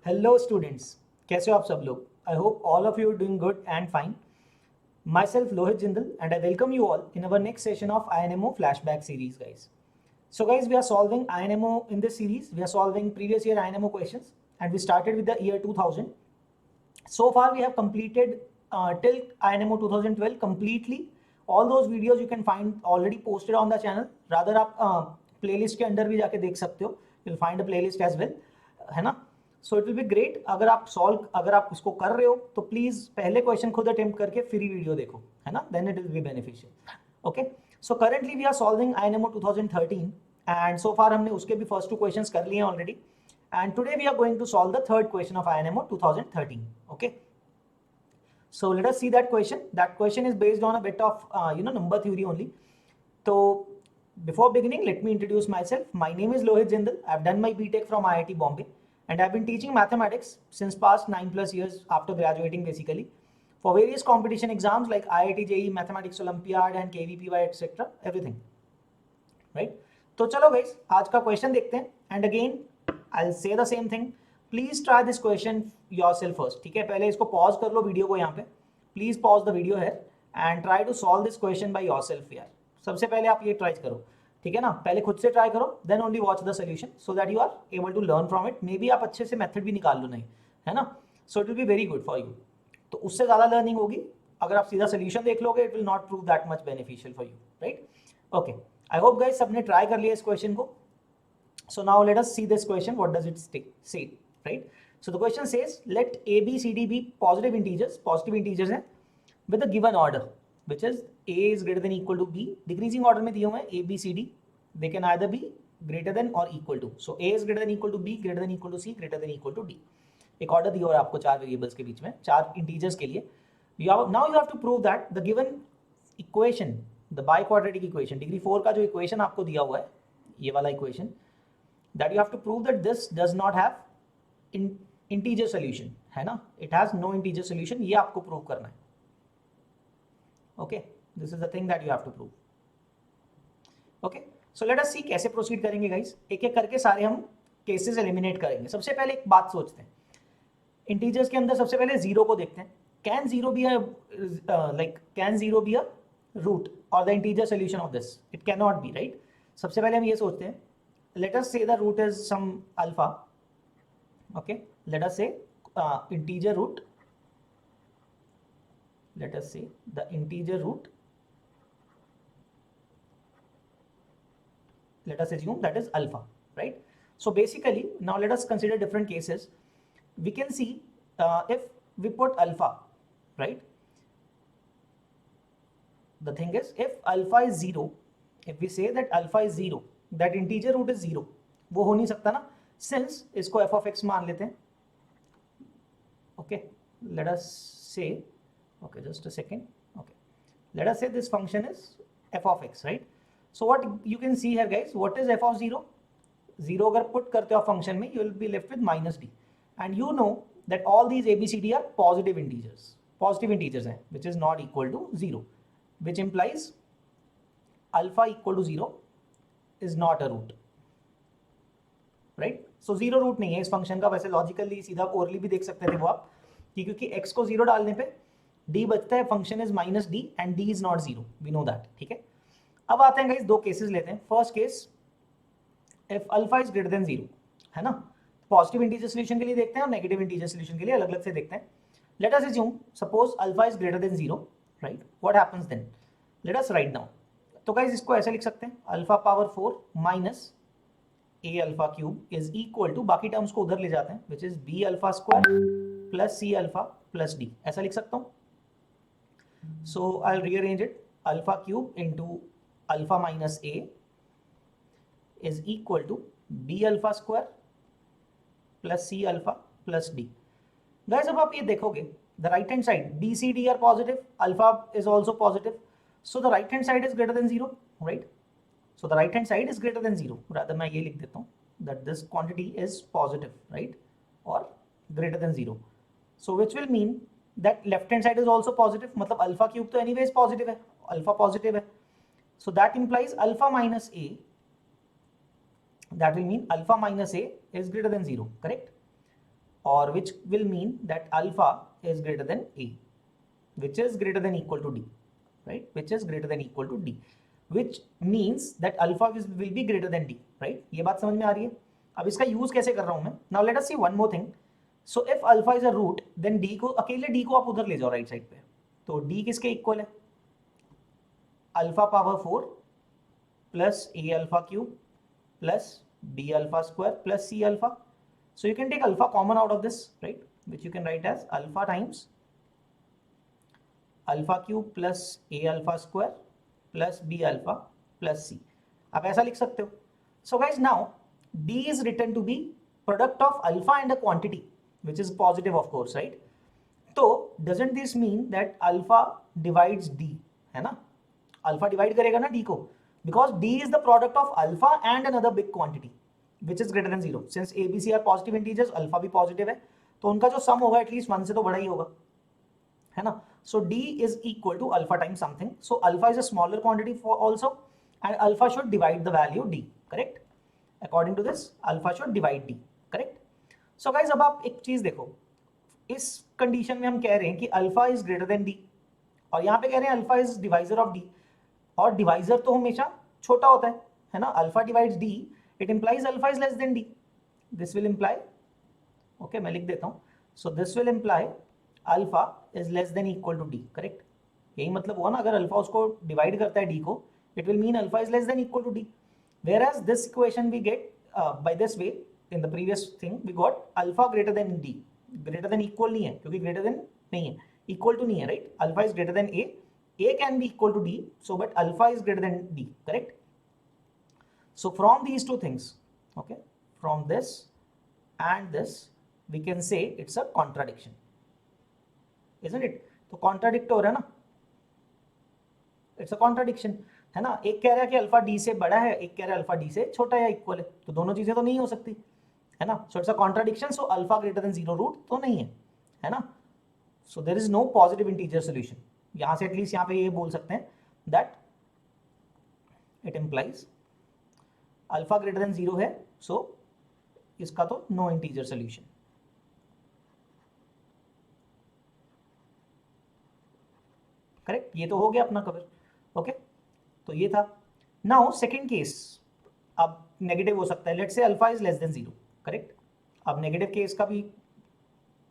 Hello students, कैसे हो आप सब लोग? I hope all of you doing good and fine. My self Lohit Jindal and I welcome you all in our next session of INMO flashback series, guys. So guys, we are solving INMO in this series. We are solving previous year INMO questions and we started with the year 2000. So far we have completed till INMO 2012 completely. All those videos you can find already posted on the channel. Rather आप playlist के अंदर भी जाके देख सकते हो. You'll find a playlist as well, है ना? So it will be great. अगर आप इसको कर रहे हो तो प्लीज पहले क्वेश्चन खुद अटेम्प्ट करके फ्री वीडियो देखो, है ना? Then it will be beneficial. Okay, so currently we are solving INMO 2013 and so far हमने उसके भी फर्स्ट 2 क्वेश्चंस कर लिए हैं already. And today we are going to solve the third question of INMO 2013. Okay, so let us see that question. That question is based on a bit of number theory only. So before beginning, let me introduce myself. My name is Lohit Jindal. I've done my BTech from IIT Bombay and I've been teaching mathematics since past 9+ years after graduating, basically for various competition exams like IIT JEE, Mathematics Olympiad and KVPY, etc. everything, right? तो चलो guys, आज का question देखते हैं. And again I'll say the same thing. Please try this question yourself first. ठीक है, पहले इसको पॉज कर लो वीडियो को यहाँ पे. प्लीज पॉज द वीडियो है and try to solve this question by yourself यार. सबसे पहले आप ये ट्राई करो, ठीक है ना? पहले खुद से ट्राई करो, then only watch the solution so that you are able to learn from it. Maybe आप अच्छे से मेथड भी निकाल लो, नहीं है ना? So it will be very good for you. तो उससे ज़्यादा लर्निंग होगी अगर आप सीधा सोल्यूशन देख लोगे. It will not prove that much beneficial for you, right? Okay, I hope guys सबने ट्राई कर लिया इस क्वेश्चन को. So now let us see this question. What does it say, right? So the question says, let A, B, C, D be positive integers हैं with a given order, which is A is greater than equal to B. Decreasing order में दिए हुए हैं A, B, C, D. They can either be greater than or equal to. So A is greater than equal to B, greater than equal to C, greater than equal to D. एक order दिया हुआ है आपको 4 variables के बीच में, 4 integers के लिए. Now you have to prove that the given equation, the biquadratic equation, degree 4 का जो equation आपको दिया हुआ है, ये वाला equation, that you have to prove that this does not have integer solution, है ना? It has no integer solution. ये आपको prove करना है. Okay, this is the thing that you have to prove. Okay, so let us see कैसे proceed करेंगे guys. एक एक करके सारे हम cases eliminate करेंगे. सबसे पहले एक बात सोचते हैं. Integers के अंदर सबसे पहले जीरो को देखते हैं. Can zero be a root or the integer solution of this? It cannot be, right? सबसे पहले हम ये सोचते हैं. Let us say the root is some alpha. Okay, let us say integer root. Let us say the integer root. Let us assume that is alpha, right? So basically, now let us consider different cases. We can see if we put alpha, right? The thing is, if alpha is 0, if we say that alpha is 0, that integer root is 0, वो हो नहीं सकता ना, since इसको f of x मान लेते हैं. Okay, let us say, okay, just a second. Okay, let us say this function is f of x, right? So what you can see here guys, what is f of 0? 0 अगर put करते हो function में, you will be left with minus d, and you know that all these a b c d are positive integers हैं, which is not equal to 0, which implies alpha equal to 0 is not a root, right? So 0 root नहीं है इस function का. वैसे logically सीधा orally भी देख सकते थे वो आप, कि क्योंकि x को 0 डालने पे d बचता है, function is minus d and d is not 0, we know that. ठीक है, अब आते हैं गाइस, 2 केसेस लेते हैं. First case, if alpha is greater than 0, है ना? पॉजिटिव इंटीजर सोल्यूशन के लिए देखते हैं और नेगेटिव इंटीजर सोल्यूशन के लिए अलग अलग से देखते हैं. Let us assume suppose alpha is greater than 0, right? What happens then? Let us write down. तो गाइज इसको ऐसे लिख सकते हैं, alpha power 4 minus a alpha cube is equal to, बाकी टर्म्स को उधर ले जाते हैं, which is b alpha square plus c alpha plus d. ऐसा लिख सकता हूँ. So I will rearrange it. Alpha cube into alpha minus A is equal to b alpha square plus c alpha plus d. Guys अब आप ये देखोगे, the right hand side b c d are positive, alpha is also positive. So the right hand side is greater than 0, right? So the right hand side is greater than 0. Rather मैं ये लिख देता हूँ that this quantity is positive, right? Or greater than 0. So which will mean that left hand side is also positive. मतलब alpha cube तो anyways positive है, alpha positive है. So that implies alpha minus a. That will mean alpha minus a is greater than 0, correct? or which will mean that alpha is greater than A, which is greater than equal to D, right? Which is greater than equal to D, which means that alpha will be greater than D, right? ये बात समझ में आ रही है? अब इसका use कैसे कर रहा हूं मैं? Now let us see one more thing. So if alpha is a root, then D को अकेले D को आप उधर ले जाओ राइट साइड पे, तो D किसके इक्वल है? Alpha power 4 plus A alpha cube plus B alpha square plus C alpha. So you can take alpha common out of this, right? Which you can write as alpha times alpha cube plus A alpha square plus B alpha plus C. आप ऐसा लिख सकते हो. So guys, now D is written to be product of alpha and a quantity, which is positive of course, right? So doesn't this mean that alpha divides D, है ना? Alpha divide करेगा ना D को, because D is the product of alpha and another big quantity, which is greater than 0. Since A, B, C are positive integers, alpha भी positive है, तो उनका जो sum होगा एटलीस्ट 1 से तो बड़ा ही होगा, है ना? So D is equal to alpha times something. So alpha is a smaller quantity for also, and alpha should divide the value D, correct? According to this, alpha should divide D, correct? So guys, अब आप एक चीज देखो, इस condition में हम कह रहे हैं कि alpha is greater than d, और यहाँ पे कह रहे हैं alpha is divisor of d, और डिवाइजर तो हमेशा छोटा होता है ना? Alpha divides d, it implies alpha is less than d. This will imply, okay मैं लिख देता हूँ, so this will imply alpha is less than equal to d, correct? यही मतलब हुआ ना, अगर अल्फा उसको डिवाइड करता है डी को, it will mean alpha is less than equal to d. Whereas this equation we get by this way, in the previous thing we got alpha greater than d. Greater than equal नहीं है, क्योंकि greater than नहीं है, equal to नहीं है, right? Alpha is greater then A, A can be equal to D, so but alpha is greater than D, correct? So from these two things, okay, from this and this, we can say it's a contradiction, isn't it? तो contradict हो रहा है ना, it's a contradiction, है ना? एक कह रहा है कि अल्फा डी से बड़ा है, एक कह रहा है अल्फा डी से छोटा या इक्वल है, तो दोनों चीजें तो नहीं हो सकती, है ना? So it's a contradiction, so alpha greater than 0 root तो नहीं है ना? So there is no positive integer solution. यहां से एटलीस्ट यहां पे ये बोल सकते हैं that it implies alpha greater than 0 है, सो इसका तो नो इंटीजर सोल्यूशन. करेक्ट? ये तो हो गया अपना कवर, ओके? तो ये था. नाउ सेकेंड केस, अब नेगेटिव हो सकता है. Let's say alpha is less then 0, correct? अब नेगेटिव केस का भी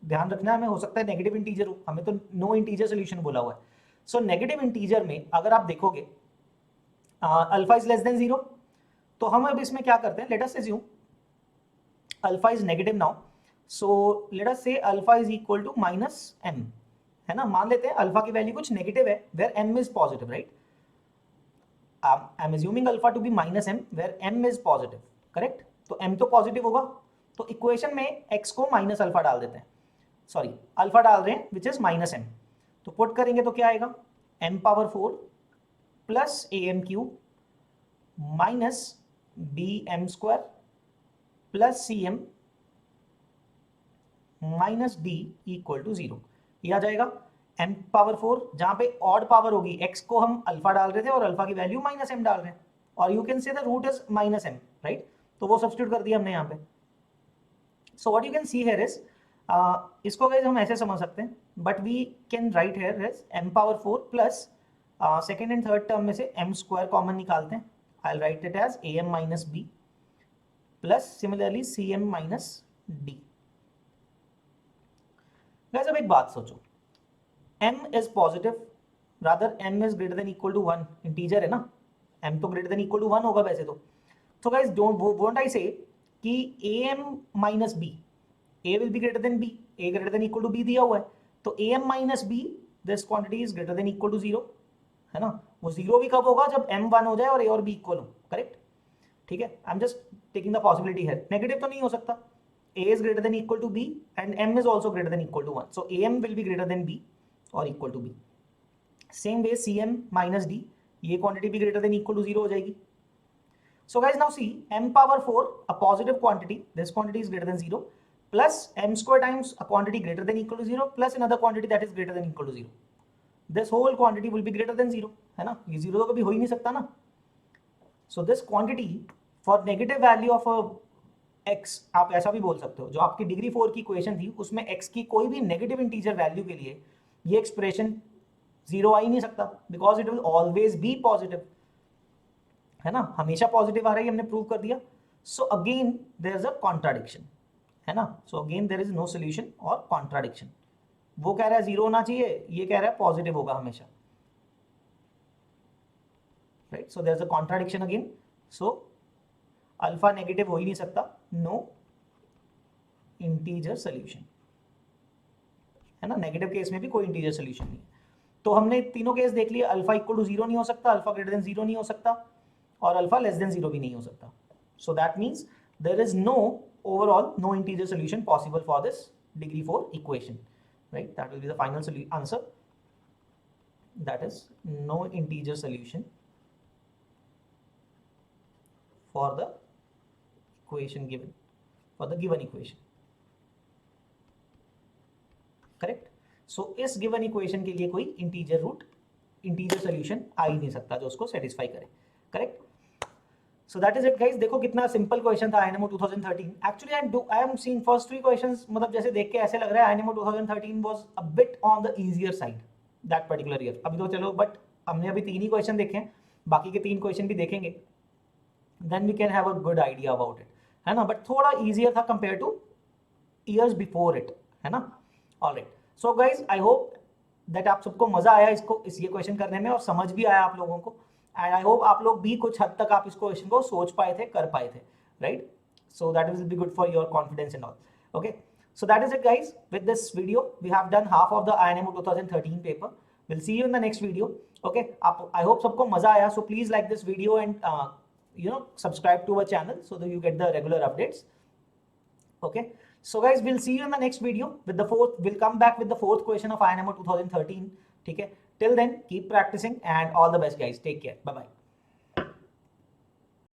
ध्यान रखना है हमें, हो सकता है नेगेटिव इंटीजर हो, हमें तो नो इंटीजर सोल्यूशन बोला हुआ है. सो नेगेटिव इंटीजर में अगर आप देखोगे अल्फा इज लेस देन 0, तो हम अब इसमें क्या करते हैं, let us assume alpha is negative now, so let us say alpha is equal to minus m, है ना? मान लेते हैं अल्फा की वैल्यू कुछ नेगेटिव है where m is positive, right? I am assuming alpha to be minus m where m is positive, correct? तो m तो पॉजिटिव होगा, तो इक्वेशन में एक्स को माइनस अल्फा डाल देते हैं, सॉरी अल्फा डाल रहे हैं विच इज माइनस एम. तो पुट करेंगे तो क्या आएगा, m power 4 plus a m cube minus b m square plus c m minus d equal to 0. ये आ जाएगा m पावर 4, जहां पे ऑड पावर होगी, x को हम अल्फा डाल रहे थे और अल्फा की वैल्यू माइनस एम डाल रहे हैं, और you can say the root is minus m, right? तो वो सब्स्टिट्यूट कर दिया हमने यहाँ पे. So what you can see here is, इसको गाइस हम ऐसे समझ सकते हैं, but we can write here as m power 4 plus second and third term में से m स्क्वायर कॉमन निकालते हैं. I will write it as am minus b plus similarly cm minus d. Guys अब एक बात सोचो, m is positive, rather m is greater than equal to 1, integer है ना, m तो ग्रेटर देन इक्वल टू 1 होगा वैसे तो. तो गाइस डोंट आई से कि am minus b, a will be greater than b, a greater than equal to b दिया हुआ है, तो am minus b, this quantity is greater than equal to 0, है ना? वो 0 भी कब होगा, जब m 1 हो जाए और a और b इक्वल हो, करेक्ट? ठीक है, I am just taking the possibility है. नेगेटिव तो नहीं हो सकता, a is greater than equal to b and m is also greater than equal to 1, so am will be greater than b और equal to b. Same way cm minus d, ये quantity भी greater than equal to 0 हो जाएगी. So guys, now see m power 4, a positive quantity, this quantity is greater than 0, plus m square times a quantity greater than equal to 0 plus another quantity that is greater than equal to 0. This whole quantity will be greater than 0, है ना? ये 0 तो कभी हो ही नहीं सकता ना. So this quantity for negative value of a x, आप ऐसा भी बोल सकते हो, जो आपकी डिग्री 4 की इक्वेशन थी उसमें x की कोई भी नेगेटिव इंटीजर वैल्यू के लिए ये एक्सप्रेशन जीरो आ ही नहीं सकता, because it will always be positive, है ना, हमेशा पॉजिटिव आ रही है, हमने प्रूव कर दिया. So again there is a contradiction, है ना. So again there is no solution और कॉन्ट्राडिक्शन. वो कह रहा है जीरो होना चाहिए, ये कह रहा है पॉजिटिव होगा हमेशा, right. So there is a contradiction again. सो अल्फा नेगेटिव हो ही नहीं सकता, नो इंटीजर सोल्यूशन, है ना. नेगेटिव केस में भी कोई इंटीजर सोल्यूशन नहीं है. तो हमने तीनों केस देख लिए. अल्फा इक्वल टू जीरो नहीं हो सकता, अल्फा ग्रेटर देन जीरो नहीं हो सकता, और अल्फा लेस देन जीरो भी नहीं हो सकता. So that means there is no overall no integer solution possible for this degree 4 equation, right. That will be the final answer. That is no integer solution for the equation given, for the given equation, correct. so इस given equation के लिए कोई integer root, integer solution आ ही नहीं सकता जो उसको satisfy करे, correct. so that is it guys. देखो कितना simple question था INMO 2013. actually I am seeing first three questions, मतलब जैसे देख के ऐसे लग रहा है INMO 2013 was a bit on the easier side that particular year. अभी तो चलो, बट हमने अभी 3 ही क्वेश्चन देखे हैं, बाकी के 3 क्वेश्चन भी देखेंगे, then we can have a good idea about it, है ना. बट थोड़ा easier था compared to years before it, है ना. alright, so guys I hope that आप सबको मजा आया इस ये क्वेश्चन करने में, और समझ भी आया आप लोगों को, एंड आई होप आप लोग भी कुछ हद तक आप इस क्वेश्चन को सोच पाए थे, कर पाए थे, right. so that will be good for your confidence and all. okay, so that is it guys. with this video we have done half of the INMO 2013 paper. we'll see you in the next video. okay, आप I hope सबको मजा आया. so please like this video and subscribe to our channel so that you get the regular updates. okay, so guys we'll see you in the next video with the we'll come back with the fourth question of INMO 2013. ठीक है, till then keep practicing and all the best guys. take care, bye bye.